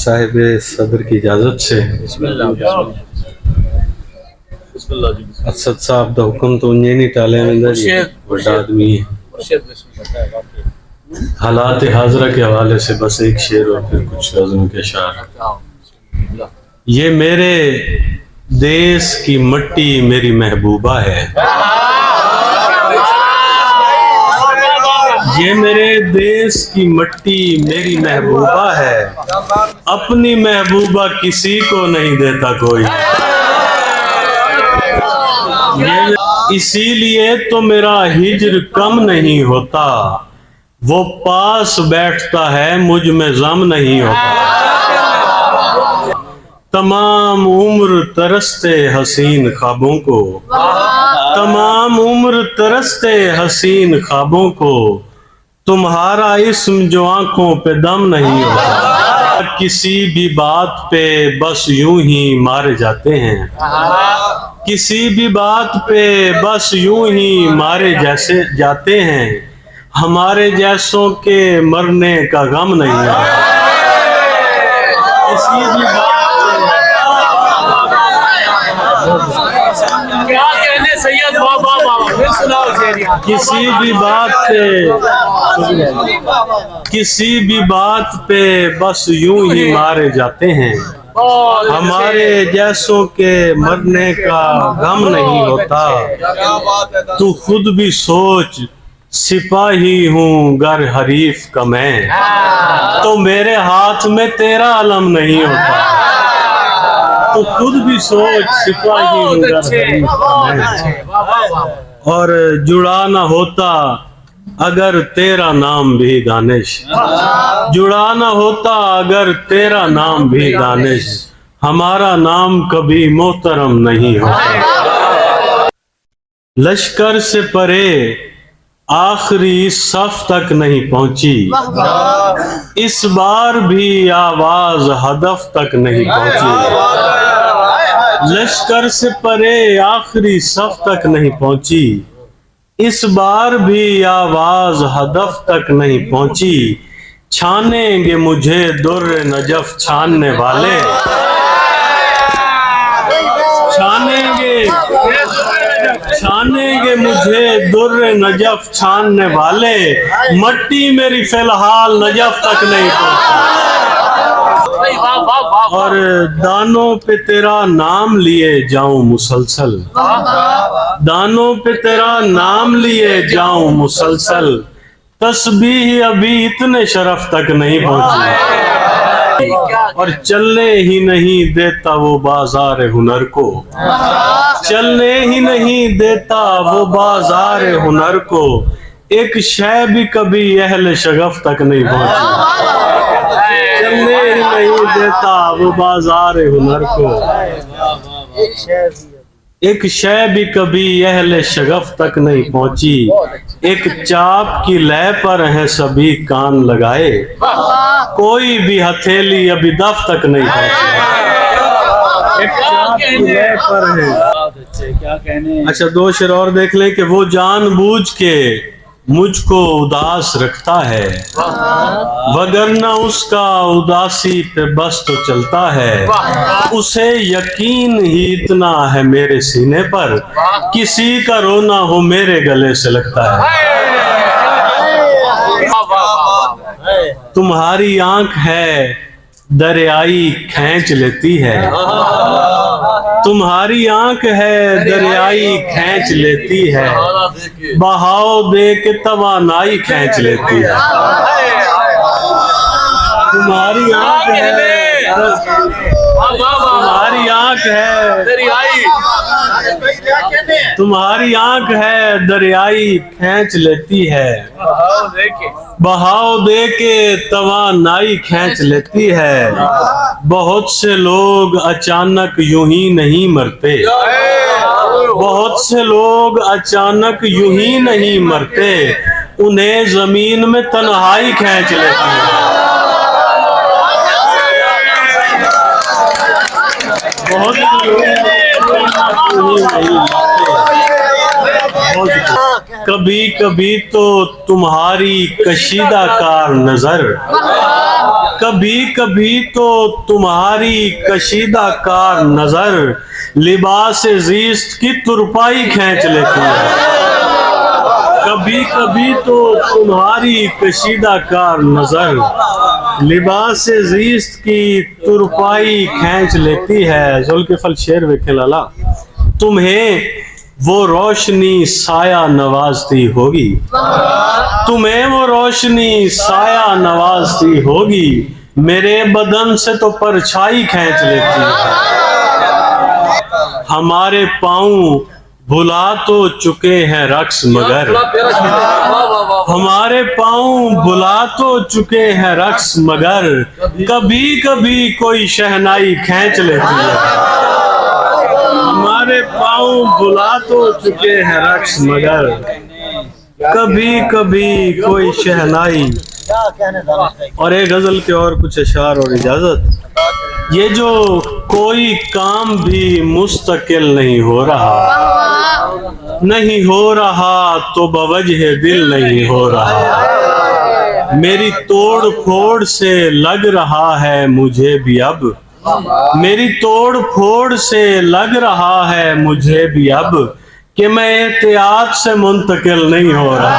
साहिब सदर की इजाजत से असद साहब का हुक्म तो उन्हें नहीं टाले बड़ा आदमी है। हालात हाजरा के हवाले से बस एक शेर और फिर कुछ गज़लों के अशार। ये मेरे देश की मट्टी मेरी महबूबा है, ये मेरे देश की मट्टी मेरी महबूबा है, अपनी महबूबा किसी को नहीं देता कोई। इसीलिए तो मेरा हिज्र कम नहीं होता, वो पास बैठता है मुझ में गम नहीं होता। तमाम उम्र तरसते हसीन ख्वाबों को, तमाम उम्र तरसते हसीन ख्वाबों को, तुम्हारा इस्म जो आंखों पे दम नहीं होता। किसी भी बात पे बस यूं ही मारे जाते हैं, किसी भी बात पे बस यूं ही मारे जैसे जाते हैं, हमारे जैसों के मरने का गम नहीं है। किसी भी बात क्या कहने सैयद किसी भी बात पे बस यूं ही मारे जाते हैं, हमारे जैसों के मरने का गम नहीं होता। तू खुद भी सोच, सिपाही हूँ गर हरीफ का मैं, तो मेरे हाथ में तेरा अलम नहीं होता। तो खुद भी सोच, सिपाही हूँ गर हरीफ का मैं, और जुड़ा ना होता अगर तेरा नाम भी दानिश, जुड़ा ना होता अगर तेरा नाम भी दानिश, हमारा नाम कभी मोहतरम नहीं होता। लश्कर से परे आखिरी सफ तक नहीं पहुंची, इस बार भी आवाज हदफ तक नहीं पहुंची। लश्कर से परे आखिरी सफ तक नहीं पहुंची, इस बार भी आवाज हदफ तक नहीं पहुंची। छानेंगे मुझे दुर्र नजफ छानने वाले, छानेंगे मुझे दुर्र नजफ छानने वाले, मट्टी मेरी फिलहाल नजफ तक नहीं पहुंची। और दानों पे तेरा नाम लिए जाऊं मुसलसल, दानों पे तेरा नाम लिए जाऊं मुसलसल, तस्बीह अभी इतने शरफ तक नहीं पहुंची। और चलने ही नहीं देता वो बाजार हुनर को, चलने ही नहीं देता वो बाजार हुनर को, एक शय भी कभी अहले शगफ तक नहीं पहुंची। चलने ही नहीं देता वो बाजार हुनर को, एक शय भी कभी अहले शगफ तक नहीं पहुंची। एक चाप की लय पर है सभी कान लगाए, कोई भी हथेली अभी दफ तक नहीं पहुंची। एक चाप की लय पर है। क्या कहने। अच्छा, दो शेर और देख लें कि वो जानबूझ के मुझको उदास रखता है, वगरना उसका उदासी पे बस तो चलता है। उसे यकीन ही इतना है मेरे सीने पर, किसी का रोना हो मेरे गले से लगता है। तुम्हारी आंख है दरियाई खींच लेती है, तुम्हारी आंख है दरियाई खींच लेती है, बहाव दे के तवानाई खींच लेती है। तुम्हारी आंख है, तुम्हारी आंख है दरियाई, तुम्हारी आंख है दरियाई खींच लेती है, बहाव दे के तवानाई खींच लेती है। बहुत से लोग अचानक यूं ही नहीं मरते, बहुत से लोग अचानक यूं ही नहीं मरते, उन्हें जमीन में तन्हाई खींच लेती है। बहुत से लोग नहीं मरते, कभी कभी तो तुम्हारी कशीदा कार नजर, कभी कभी तो तुम्हारी कशीदा कार नजर लिबास ज़ीस्त की तुरपाई खींच लेती है। कभी कभी तो तुम्हारी कशीदा कार नजर लिबास ज़ीस्त की तुरपाई खींच लेती है। ज़ुल्क़िफ़ल शेर वेखे लाला, तुम्हें वो रोशनी साया नवाजती होगी, तुम्हें वो रोशनी साया नवाजती होगी, मेरे बदन से तो परछाई खींच लेती है। हमारे पाँव भुला तो चुके हैं रक्स मगर, हमारे पाँव भुला तो चुके हैं रक्स मगर, कभी कभी कोई शहनाई खींच लेती है। हमारे पाँव भुला तो चुके हैं रक्स मगर, कभी कभी कोई शहनाई। और एक गजल के और कुछ अशार और इजाजत। ये जो कोई काम भी मुस्तकिल नहीं हो रहा, नहीं हो रहा तो बवजह दिल नहीं हो रहा, मेरी तोड़ फोड़ से लग रहा है मुझे भी अब, मेरी तोड़ फोड़ से लग रहा है मुझे भी अब, कि मैं एहतियात से मुंतकिल नहीं हो रहा।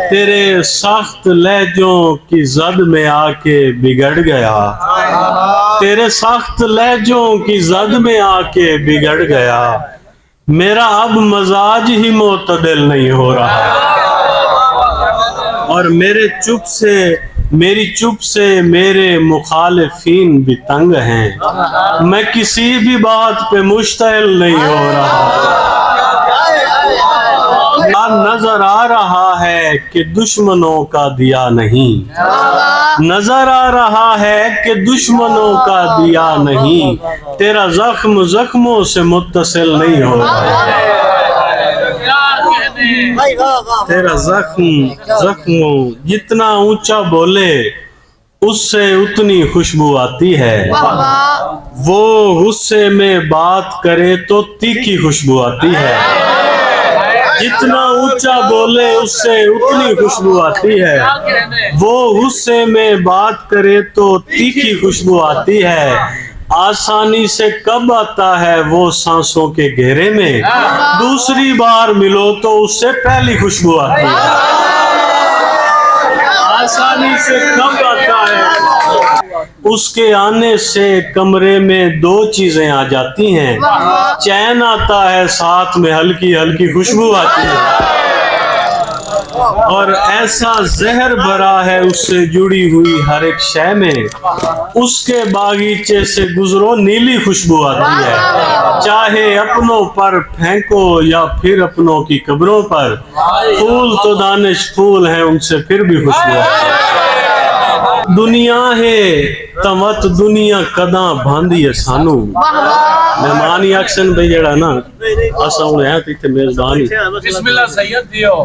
तेरे सख्त लहजों की जद में आके बिगड़ गया, तेरे सख्त लहजों की जद में आके बिगड़ गया, मेरा अब मजाज ही मोतदिल नहीं हो रहा। और मेरी चुप से मेरे मुखालिफीन भी तंग हैं, मैं किसी भी बात पे मुश्तइल नहीं हो रहा। नजर आ रहा है कि दुश्मनों का दिया नहीं, नजर आ रहा है कि दुश्मनों का दिया नहीं, तेरा जख्म जख्मों से मुत्तसिल नहीं हो रहा, तेरा जख्म जख्मों जितना ऊंचा बोले उससे उतनी खुशबू आती है, वो गुस्से में बात करे तो तीखी खुशबू आती है, जितना ऊंचा बोले उससे उतनी खुशबू आती है, वो गुस्से में बात करे तो तीखी खुशबू आती है, आसानी से कब आता है वो सांसों के घेरे में, दूसरी बार मिलो तो उससे पहली खुशबू आती है। आसानी से कब आता है, उसके आने से कमरे में दो चीजें आ जाती हैं, चैन आता है साथ में हल्की हल्की खुशबू आती है, और ऐसा जहर भरा है उससे जुड़ी हुई हर एक शय में, उसके बागीचे से गुजरो नीली खुशबू आती है, चाहे अपनों पर फेंको या फिर अपनों की कब्रों पर, फूल तो दानिश फूल हैं उनसे फिर भी खुशबू आती है। दुनिया है तमत दुनिया कदा भांदी है सानू, मेहमान ही एक्शन भाई जड़ा ना असा हुन है इत्थे मेजबान ही, बिस्मिल्लाह सैयद दियो।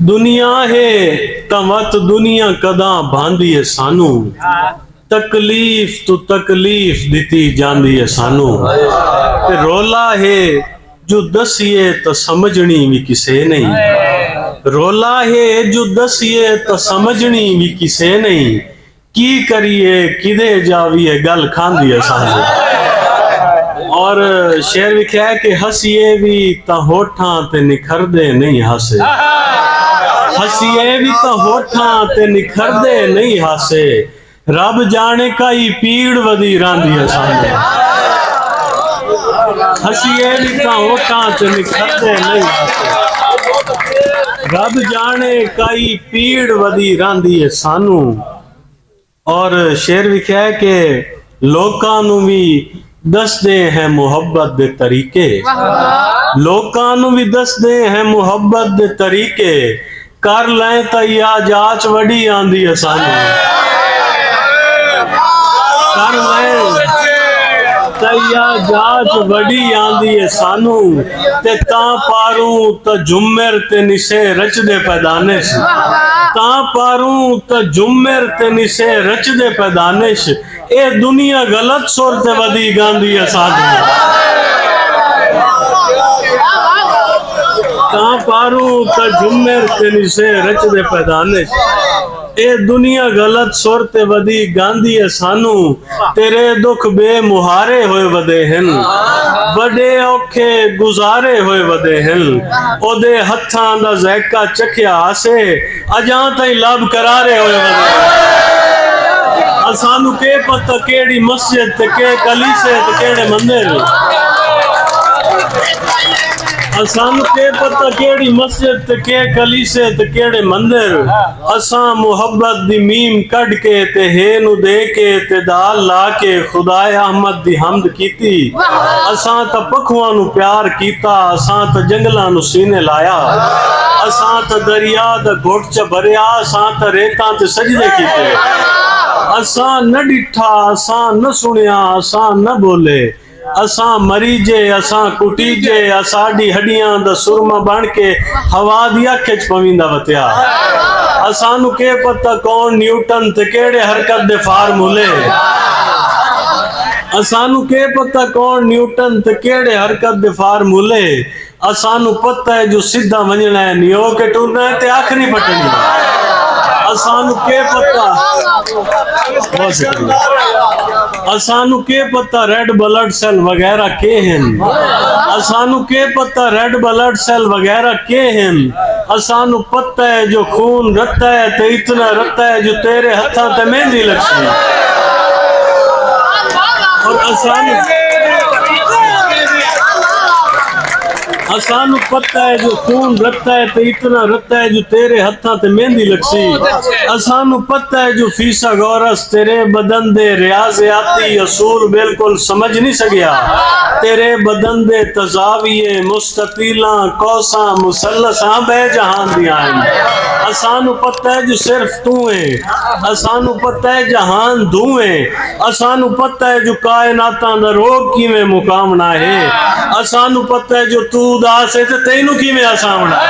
दुनिया है तमत दुनिया कदा भांदी है सानू, तकलीफ तो तकलीफ दिती जांदी है सानू, ते रोला है जो दसिए तो समझनी भी किसे नहीं, रोला है जो दसिए तो समझनी भी किसे नहीं, की करिए किदे जाविए गल खांदी है सानू। और शेर लिखा है कि हसीए भी ता होठां ते निखरदे नहीं हसे, हसीए भी ता होठां ते निखरदे नहीं हसे, रब जाने काई पीड़ वदी रांदी है सानू, हसीए भी ता होठां ते निखरदे नहीं हसे, रब जाने काई पीड़ वदी रांदी है सानू। और शेर लिखा है कि लोकां नू भी दसदे हैं मुहब्बत दे तरीके, लोकां नू भी दसदे हैं मुहब्बत दे तरीके, कर लें तो या जाच वड़ी आंदी है सानू, कर लें तैया जाच वड़ी आंदी है सानू, ते ता पारू तो जुम्मर ते निसे रचदे पैदानिश, ता पारू तो जुम्मर ते निसे रचदे पैदानिश, ए दुनिया गलत सुर ते वदी गांदी है सानू, ता पारू का झुमेर तेनी से रच दे पैदानिश ए दुनिया गलत सुर ते वदी गांधी है सानू तेरे दुख बेमुहारे होए वदे हन बड़े औखे गुजारे होए वदे हन ओदे हत्थां दा ज़ायका चखिया आसे अजां ताईं लब करारे होए वदे असानू के पता केड़ी मस्जिद ते के कलीसे ते केड़े मंदिर असानू के पता केड़ी मस्जिद ते के कलीसे ते केड़े मंदिर असां मुहब्बत दी मीम कढ़ के ते हे नु दे के ते दाल ला के खुदाए अहमद दी हमद कीती असां त पखुआं नु प्यार कीता असां त जंगलां नु सीने लाया असां त दरिया दा घुट च भरिया असां त रेतां ते सजदे कीते असां न डिठा असां न सुनिया असां न बोले असां मरीजे असां कुटीजे असाडी हड्डियां दा सुरमा बन के हवा दी अख च पविंदा वत्या असानू के पता कौन न्यूटन ते केड़े हरकत दे फार्मूले असानू के पता कौन न्यूटन ते केड़े हरकत दे फार्मूले असानू पता है जो सीधा वंजना है नियो के टूरना है ते आखरी पटनी असानू के पता बहुत शुक्रिया असानू के पता रेड ब्लड सेल वगैरह के हैं असानू के पता रेड ब्लड सेल वगैरह के हैं असानू पता है जो खून रत्ता है तो इतना रत्ता है जो तेरे हथा ते मेहंदी लगती और असानू पता है जो खून रत्ता है तो इतना रत्ता है जो तेरे हथा ते मेहंदी लगसी असानू पता है जो फीसा गौरस तेरे बदन दे रियाज़ियाती असूल बिल्कुल समझ नहीं सकिया तेरे बदन दे तजाविये मुस्ततीला कौसा मुसल्लसा बेजहान दिया असानू पता है जो सिर्फ तू है असानू पता है जहान तू है असानू पता है जो कायनातां दा रोग किवें मुकामना है असानू पता है जो तू दास है ते तैनू किवें आसावना